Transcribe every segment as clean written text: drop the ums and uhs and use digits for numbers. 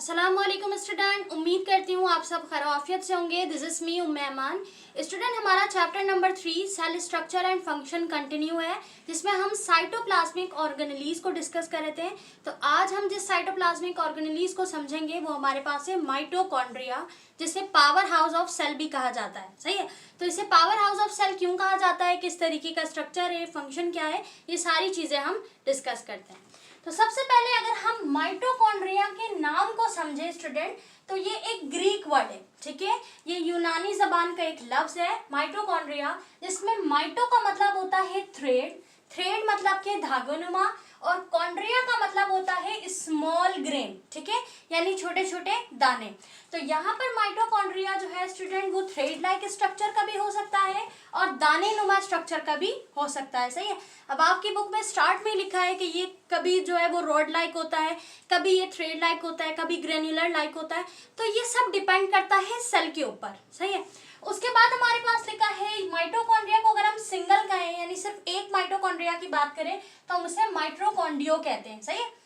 अस्सलामुअलैकुम स्टूडेंट, उम्मीद करती हूँ आप सब खैरियत से होंगे। This is me Umme Aman. Student, हमारा chapter number 3 cell structure and function continue है, जिसमें हम साइटोप्लाज्मिक ऑर्गेनेलीज को डिस्कस कर रहे थे। तो आज हम जिस साइटोप्लाज्मिक ऑर्गेनेलीज को समझेंगे वो हमारे पास है माइटोकॉन्ड्रिया, जिसे पावर हाउस ऑफ सेल भी कहा जाता है। सही है, तो इसे पावर हाउस ऑफ सेल क्यों कहा जाता है, किस तरीके का स्ट्रक्चर है, फंक्शन क्या है, ये सारी चीजें हम डिस्कस करते हैं। तो सबसे पहले अगर हम माइटोकॉन्ड्रिया के नाम को समझे स्टूडेंट, तो ये एक ग्रीक वर्ड है, ठीक है। ये यूनानी जबान का एक लफ्ज है माइटोकॉन्ड्रिया, जिसमें माइटो का मतलब होता है थ्रेड, थ्रेड मतलब के धागोनुमा, और कॉन्ड्रिया का मतलब होता है स्मॉल ग्रेन, ठीक है, यानी छोटे छोटे दाने। तो यहाँ पर माइटोकॉन्ड्रिया जो है स्टूडेंट, वो थ्रेड लाइक स्ट्रक्चर का भी हो सकता है और दाने नुमा स्ट्रक्चर का भी हो सकता है। सही है, अब आपकी बुक में स्टार्ट में लिखा है कि ये कभी जो है वो रॉड लाइक होता है, कभी ये थ्रेड लाइक होता है, कभी ग्रेन्युलर लाइक होता है। तो ये सब डिपेंड करता है सेल के ऊपर। सही है, उसके बाद हमारे पास लिखा है माइटोकॉन्ड्रिया को अगर हम सिंगल कहें, यानी सिर्फ एक माइटोकॉन्ड्रिया की बात करें, तो हम उसे माइटोकॉन्ड्रियो कहते हैं। सही है,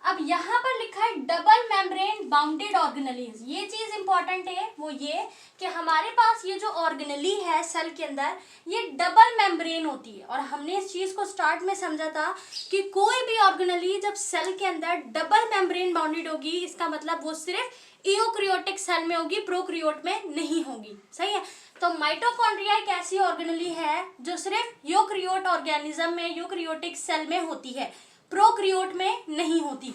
अब यहाँ पर लिखा है डबल मेम्ब्रेन बाउंडेड ऑर्गेनेलीज। ये चीज इंपॉर्टेंट है, वो ये कि हमारे पास ये जो ऑर्गेनेली है सेल के अंदर, ये डबल मेम्ब्रेन होती है। और हमने इस चीज को स्टार्ट में समझा था कि कोई भी ऑर्गेनेली जब सेल के अंदर डबल मेम्ब्रेन बाउंडेड होगी, इसका मतलब वो सिर्फ यूकेरियोटिक सेल में होगी, प्रोकैरियोट में नहीं होगी। सही है, तो माइटोकॉन्ड्रिया एक ऐसी ऑर्गेनेली है जो सिर्फ यूकेरियोट ऑर्गेनिज्म में, यूकेरियोटिक सेल में होती है, प्रोकैरियोट में नहीं होती।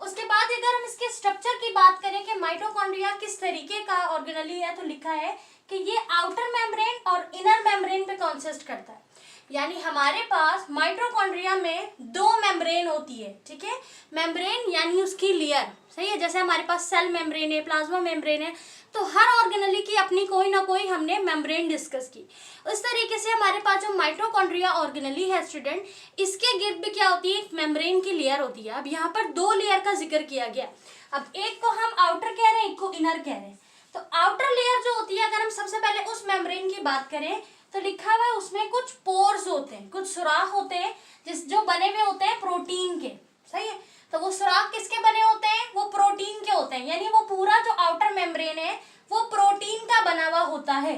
उसके बाद अगर हम इसके स्ट्रक्चर की बात करें कि माइटोकॉन्ड्रिया किस तरीके का ऑर्गेनेली है, तो लिखा है कि ये आउटर मेम्ब्रेन और इनर मेम्ब्रेन पे कंसिस्ट करता है। यानी हमारे पास माइटोकॉन्ड्रिया में दो मेम्ब्रेन होती है, ठीक है, मेम्ब्रेन यानी उसकी लेयर। सही है, जैसे हमारे पास सेल मेम्ब्रेन है, प्लाज्मा मेम्ब्रेन है, तो हर ऑर्गेनेली की अपनी कोई ना कोई हमने मेम्ब्रेन डिस्कस की। उस तरीके से हमारे पास जो माइटोकॉन्ड्रिया ऑर्गेनेली है स्टूडेंट, इसके गिर्द भी क्या होती है, एक मेम्ब्रेन की लेयर होती है। अब यहाँ पर दो लेयर का जिक्र किया गया, अब एक को हम आउटर कह रहे हैं, एक को इनर कह रहे हैं। तो आउटर लेयर जो होती है, अगर हम सबसे पहले उस मेम्ब्रेन की बात करें, तो लिखा हुआ है उसमें कुछ पोर्स होते हैं, कुछ सुराख होते हैं, जो बने हुए होते हैं प्रोटीन के। सही है, तो वो सुराख किसके बने होते हैं, वो प्रोटीन के होते हैं, यानी वो पूरा जो आउटर मेम्ब्रेन है वो प्रोटीन का बना हुआ होता है।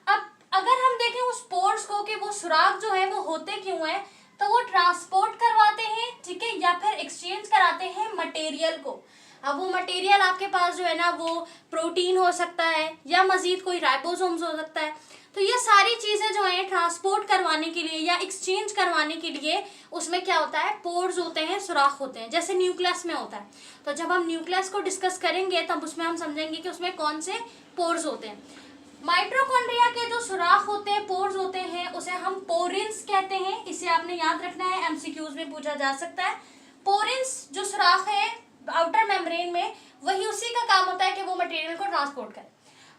अब अगर हम देखें उस पोर्स को कि वो सुराख जो है वो होते क्यों है, तो वो ट्रांसपोर्ट करवाते हैं, ठीक है, या फिर एक्सचेंज कराते हैं मटेरियल को। अब वो मटेरियल आपके पास जो है ना, वो प्रोटीन हो सकता है या मजीद कोई राइबोसोम्स हो सकता है। तो ये सारी चीजें जो है ट्रांसपोर्ट करवाने के लिए या एक्सचेंज करवाने के लिए उसमें क्या होता है, पोर्स होते हैं, सुराख होते हैं, जैसे न्यूक्लियस में होता है। तो जब हम न्यूक्लियस को डिस्कस करेंगे तब उसमें हम समझेंगे कि उसमें कौन से पोर्स होते हैं। माइटोकॉन्ड्रिया के जो सुराख होते हैं, पोर्स होते हैं, उसे हम पोरिन्स कहते हैं। इसे आपने याद रखना है, एमसीक्यूज में पूछा जा सकता है। पोरिन्स जो सुराख है आउटर मेम्ब्रेन में, वही उसी का काम होता है कि वो मटेरियल को ट्रांसपोर्ट करे।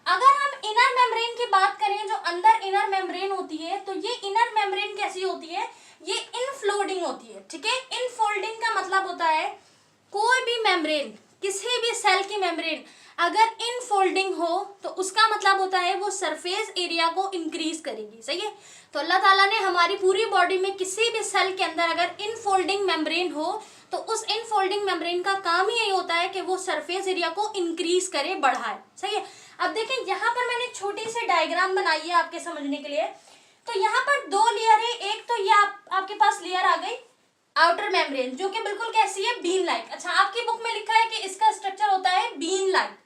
अगर हम इनर मेम्ब्रेन की बात करें, जो अंदर इनर मेम्ब्रेन होती है, तो ये इनर मेम्ब्रेन कैसी होती है, ये इनफोल्डिंग होती है, ठीक है। इनफोल्डिंग का मतलब होता है कोई भी मेम्ब्रेन, किसी भी सेल की मेम्ब्रेन अगर इनफोल्डिंग हो तो उसका मतलब होता है वो सरफेस एरिया को इंक्रीज करेगी। सही है, तो अल्लाह ताला ने हमारी पूरी बॉडी में किसी भी सेल के अंदर अगर इनफोल्डिंग मेम्ब्रेन हो, तो उस इनफोल्डिंग मेम्ब्रेन का काम ही यही होता है कि वो सरफेस एरिया को इंक्रीज करे, बढ़ाए। सही है, अब देखें यहाँ पर मैंने एक छोटी सी डायग्राम बनाई है आपके समझने के लिए। तो यहाँ पर दो लेयर है, एक तो ये आपके पास लेयर आ गई आउटर मेम्ब्रेन, जो कि बिल्कुल कैसी है, बीन लाइक। अच्छा, आपकी बुक में लिखा है कि इसका स्ट्रक्चर होता है बीन लाइक,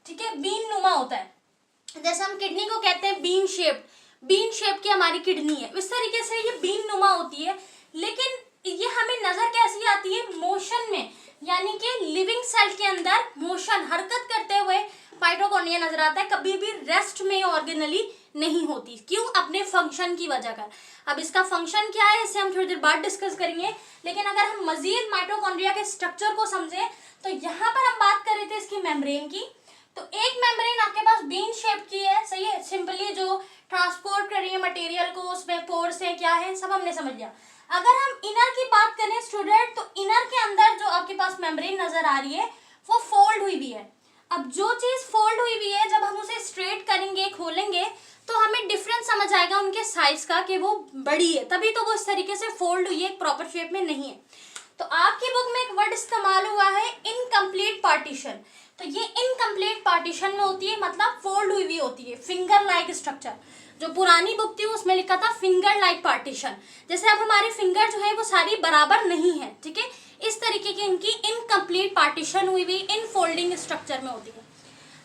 ठीक है, बीन नुमा होता है। जैसे हम किडनी को कहते हैं बीन शेप, बीन शेप की हमारी किडनी है, इस तरीके से ये बीन नुमा होती है। लेकिन ये हमें नजर कैसी आती है, मोशन में, यानी कि लिविंग सेल के अंदर मोशन, हरकत करते हुए माइटोकॉन्ड्रिया नजर आता है, कभी भी रेस्ट में ऑर्गेनेली नहीं होती। क्यों, अपने फंक्शन की वजह कर। अब इसका फंक्शन क्या है, इसे हम थोड़ी देर बाद डिस्कस करेंगे। लेकिन अगर हम मजीद माइटोकॉन्ड्रिया के स्ट्रक्चर को समझें, तो यहाँ पर हम बात कर रहे थे इसकी मेम्ब्रेन की। तो एक मेम्ब्रेन आपके पास बीन शेप की है, सही है, सिंपली जो ट्रांसपोर्ट कर रही है मटेरियल को, उसमें पोर्स है, क्या है, सब हमने समझ लिया। अगर हम इनर की बात करें स्टूडेंट, तो इनर के अंदर जो आपके पास मेम्ब्रेन नजर आ रही है वो फोल्ड हुई भी है। अब जो चीज फोल्ड हुई भी है, जब हम उसे स्ट्रेट करेंगे, खोलेंगे, तो हमें डिफरेंस समझ आएगा उनके साइज का कि वो बड़ी है, तभी तो वो इस तरीके से फोल्ड हुई है, एक प्रॉपर शेप में नहीं है। तो आपकी बुक में एक वर्ड इस्तेमाल हुआ है इनकम्प्लीट पार्टीशन। तो ये इनकम्प्लीट पार्टीशन में होती है, मतलब फोल्ड हुई हुई होती है, फिंगर लाइक स्ट्रक्चर। जो पुरानी बुक थी उसमें लिखा था फिंगर लाइक पार्टीशन, जैसे अब हमारी फिंगर जो है वो सारी बराबर नहीं है, ठीक है, इस तरीके की इनकी इनकम्प्लीट पार्टीशन हुई हुई इनफोल्डिंग स्ट्रक्चर में होती है।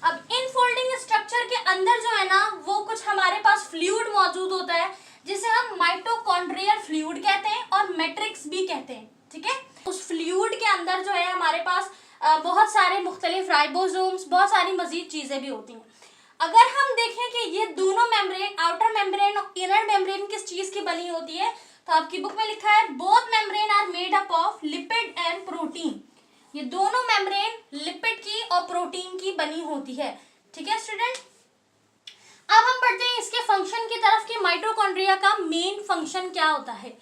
अब इनफोल्डिंग स्ट्रक्चर के अंदर जो है ना वो कुछ हमारे पास फ्लूइड मौजूद होता है, जिसे हम माइटोकॉन्ड्रियल फ्लूइड कहते हैं और मैट्रिक्स भी कहते हैं, ठीक है। उस फ्लूइड के अंदर जो है हमारे पास बहुत सारे मुख्तलिफ राइबोसोम्स, बहुत सारी मजीद चीजें भी होती हैं। अगर हम देखें कि ये दोनों मेम्ब्रेन, आउटर मेम्ब्रेन और इनर मेम्ब्रेन किस चीज की बनी होती है, तो आपकी बुक में लिखा है both membrane are made up of lipid and protein. ये दोनों मेम्ब्रेन लिपिड की और प्रोटीन की बनी होती है, ठीक है स्टूडेंट। अब हम बढ़ते हैं इसके फंक्शन की तरफ कि माइटोकॉन्ड्रिया का मेन फंक्शन क्या होता है।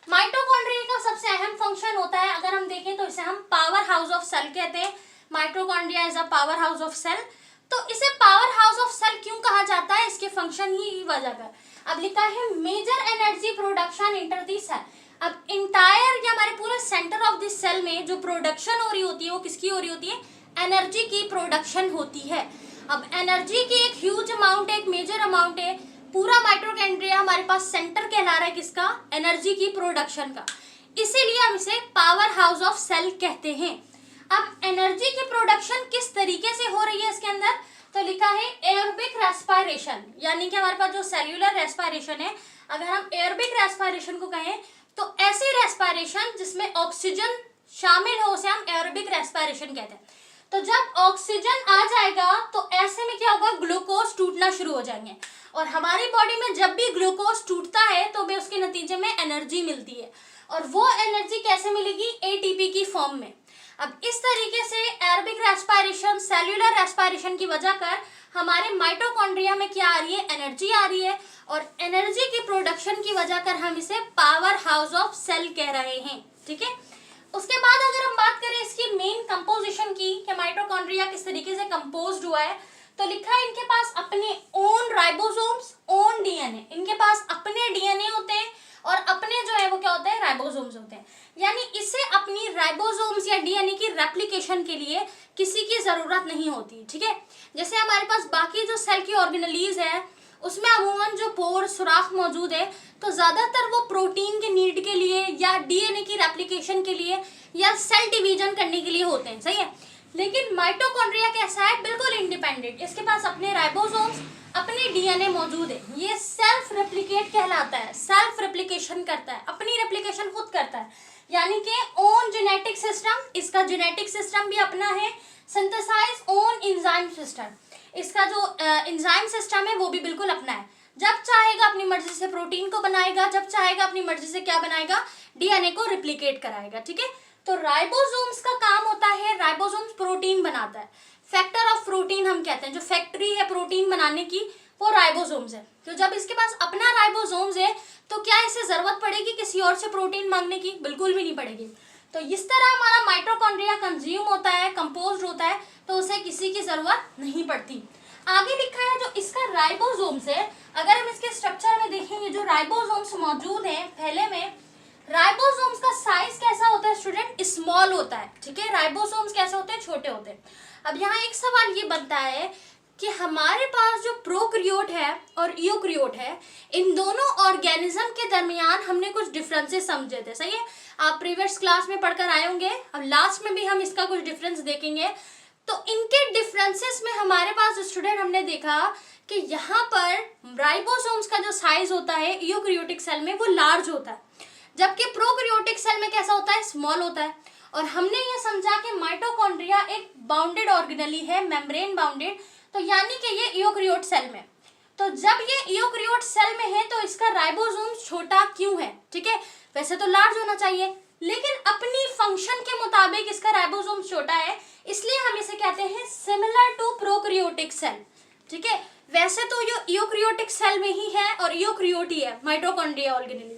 माइटोकॉन्ड्रिया का सबसे अहम फंक्शन होता है, अगर हम देखें तो इसे हम पावर हाउस ऑफ सेल कहते हैं। Mitochondria is a power house of cell. तो इसे पावर हाउस ऑफ सेल क्यों कहा जाता है, इसके फंक्शन ही वजह कर। अब लिखा है मेजर एनर्जी प्रोडक्शन इंटर दी सेल। अब इंटायर या हमारे पूरे सेंटर ऑफ दिस सेल में जो प्रोडक्शन हो रही होती है वो किसकी हो रही होती है, एनर्जी की प्रोडक्शन होती है। अब एनर्जी की एक ह्यूज अमाउंट है, एक मेजर अमाउंट है, पूरा माइटोकॉन्ड्रिया हमारे पास सेंटर कहला रहा है किसका, एनर्जी की प्रोडक्शन का, इसीलिए हम इसे पावर हाउस ऑफ सेल कहते हैं। अब एनर्जी की प्रोडक्शन किस तरीके से हो रही है इसके अंदर, तो लिखा है एरोबिक रेस्पिरेशन, यानी कि हमारे पास जो सेल्यूलर रेस्पिरेशन है, अगर हम एरोबिक रेस्पिरेशन को कहें तो ऐसी रेस्पिरेशन जिसमें ऑक्सीजन शामिल हो उसे हम एरोबिक रेस्पिरेशन कहते हैं। तो जब ऑक्सीजन आ जाएगा तो ऐसे में क्या होगा, ग्लूकोज टूटना शुरू हो जाएंगे, और हमारी बॉडी में जब भी ग्लूकोज टूटता है तो भी उसके नतीजे में एनर्जी मिलती है, और वो एनर्जी कैसे मिलेगी, एटीपी की फॉर्म में। अब इस तरीके से एरोबिक रेस्पिरेशन, सेल्यूलर रेस्पिरेशन की वजह कर हमारे माइटोकॉन्ड्रिया में क्या आ रही है, एनर्जी आ रही है, और एनर्जी की प्रोडक्शन की वजह कर हम इसे पावर हाउस ऑफ सेल कह रहे हैं, ठीक है। उसके बाद अगर हम बात करें इसकी मेन कंपोजिशन की कि माइटोकॉन्ड्रिया किस तरीके से कंपोज्ड हुआ है, तो लिखा है इनके पास अपने ओन राइबोसोम्स, ओन डीएनए, इनके पास अपने डीएनए होते हैं और अपने जो है वो क्या होते हैं, राइबोसोम्स होते हैं। यानी इसे अपनी राइबोसोम्स या डीएनए की रेप्लिकेशन के लिए किसी की जरूरत नहीं होती, ठीक है। जैसे हमारे पास बाकी जो सेल की ऑर्गेनेलीज है उसमें अमूमन जो पोर सुराख मौजूद है, तो ज्यादातर वो प्रोटीन के नीड के लिए या डीएनए की रेप्लिकेशन के लिए या सेल डिवीजन करने के लिए होते हैं, सही है। लेकिन माइटोकॉन्ड्रिया कैसा है, बिल्कुल इंडिपेंडेंट, इसके पास अपने राइबोसोम्स, अपने डीएनए मौजूद है, ये सेल्फ रेप्लिकेट कहलाता है, सेल्फ रेप्लिकेशन करता है, अपनी रेप्लिकेशन खुद करता है, यानी कि ओन जेनेटिक सिस्टम, इसका जेनेटिक सिस्टम भी अपना है, सिंथेसाइज ओन एंजाइम सिस्टम, इसका जो एंजाइम सिस्टम है वो भी बिल्कुल अपना है। जब चाहेगा अपनी मर्जी से प्रोटीन को बनाएगा, जब चाहेगा अपनी मर्जी से क्या बनाएगा, डीएनए को रिप्लिकेट कराएगा, ठीक है। तो राइबोसोम्स का काम होता है, राइबोसोम्स प्रोटीन बनाता है, फैक्टर ऑफ प्रोटीन हम कहते हैं, जो फैक्ट्री है प्रोटीन बनाने की वो राइबोसोम्स है। तो जब इसके पास अपना राइबोसोम्स है तो क्या इसे जरूरत पड़ेगी किसी और से प्रोटीन मांगने की, बिल्कुल भी नहीं पड़ेगी। तो इस तरह हमारा माइटोकॉन्ड्रिया कंज्यूम होता है, कंपोज्ड होता है, तो उसे किसी की जरूरत नहीं पड़ती। आगे लिखा है जो इसका राइबोसोम्स है, अगर हम इसके स्ट्रक्चर में देखेंगे जो राइबोसोम्स मौजूद हैं पहले में, राइबोसोम्स का साइज कैसा होता है स्टूडेंट, स्मॉल होता है, ठीक है। राइबोसोम्स कैसे होते हैं, छोटे होते हैं। अब यहाँ एक सवाल ये बनता है कि हमारे पास जो प्रोकैरियोट है और यूकैरियोट है, इन दोनों ऑर्गेनिज्म के दरमियान हमने कुछ डिफरेंसेस समझे थे, सही है। आप प्रीवियस क्लास में पढ़कर आए होंगे, अब लास्ट में भी हम इसका कुछ डिफरेंस देखेंगे। तो इनके डिफरेंसेस में हमारे पास स्टूडेंट हमने देखा कि यहाँ पर राइबोसोम्स का जो साइज होता है यूकैरियोटिक सेल में वो लार्ज होता है, जबकि प्रोकैरियोटिक सेल में कैसा होता है, स्मॉल होता है। और हमने ये समझा कि माइटोकॉन्ड्रिया एक बाउंडेड ऑर्गेनेली है, मेम्ब्रेन बाउंडेड, तो यानी कि ये यूकैरियोट सेल में, तो जब ये यूकैरियोट सेल में है तो इसका राइबोसोम छोटा क्यों है, ठीक है। वैसे तो लार्ज होना चाहिए, लेकिन अपनी फंक्शन के मुताबिक इसका राइबोसोम छोटा है, इसलिए हम इसे कहते हैं सिमिलर टू प्रोकैरियोटिक सेल, ठीक है। वैसे तो ये यूकैरियोटिक सेल में ही है और यूकैरियोट ही है माइटोकॉन्ड्रिया ऑर्गेनेली,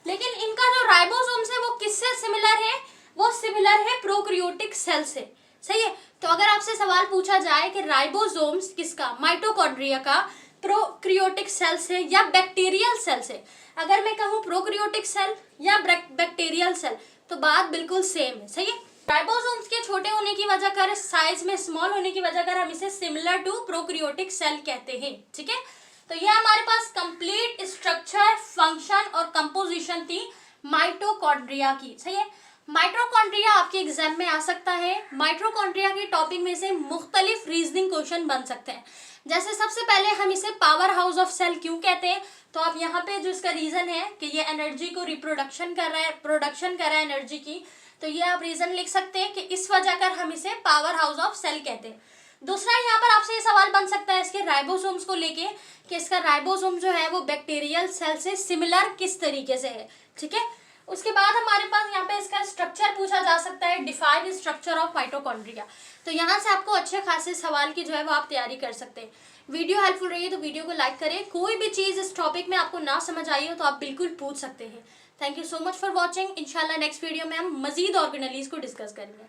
लेकिन इनका जो राइबोसोम्स है वो किससे सिमिलर है, वो सिमिलर है प्रोकैरियोटिक सेल से, सही है। तो अगर आपसे सवाल पूछा जाए कि राइबोसोम्स किसका, माइटोकॉन्ड्रिया का, प्रोकैरियोटिक सेल से या बैक्टीरियल सेल से, अगर मैं कहूँ प्रोकैरियोटिक सेल या बैक्टीरियल सेल, तो बात बिल्कुल सेम है, सही है। राइबोसोम्स के छोटे होने की वजह कर, साइज में स्मॉल होने की वजह कर हम इसे सिमिलर टू प्रोकैरियोटिक सेल कहते हैं, ठीक है। तो ये हमारे पास कंप्लीट स्ट्रक्चर, फंक्शन और कंपोजिशन थी माइटोकॉन्ड्रिया की, सही है। माइटोकॉन्ड्रिया आपके एग्जाम में आ सकता है। माइटोकॉन्ड्रिया के टॉपिक में से मुख्तलिफ रीजनिंग क्वेश्चन बन सकते हैं। जैसे सबसे पहले हम इसे पावर हाउस ऑफ सेल क्यों कहते हैं, तो आप यहाँ पे जो इसका रीजन है कि ये एनर्जी को रिप्रोडक्शन कर रहा है, प्रोडक्शन कर रहा है एनर्जी की, तो ये आप रीजन लिख सकते हैं कि इस वजह कर हम इसे पावर हाउस ऑफ सेल कहते हैं। दूसरा यहाँ पर आपसे ये सवाल बन सकता है इसके राइबोसोम्स को लेके कि इसका राइबोसोम जो है वो बैक्टीरियल सेल से सिमिलर किस तरीके से है, ठीक है। उसके बाद हमारे पास यहाँ पे इसका स्ट्रक्चर पूछा जा सकता है, डिफाइन स्ट्रक्चर ऑफ माइटोकॉन्ड्रिया। तो यहाँ से आपको अच्छे खासे सवाल की जो है वो आप तैयारी कर सकते हैं। वीडियो हेल्पफुल रही है तो वीडियो को लाइक करें। कोई भी चीज़ इस टॉपिक में आपको ना समझ आई हो तो आप बिल्कुल पूछ सकते हैं। Thank you so much for watching. इंशाल्लाह नेक्स्ट वीडियो में हम मजीद ऑर्गेनेलीज को डिस्कस करेंगे।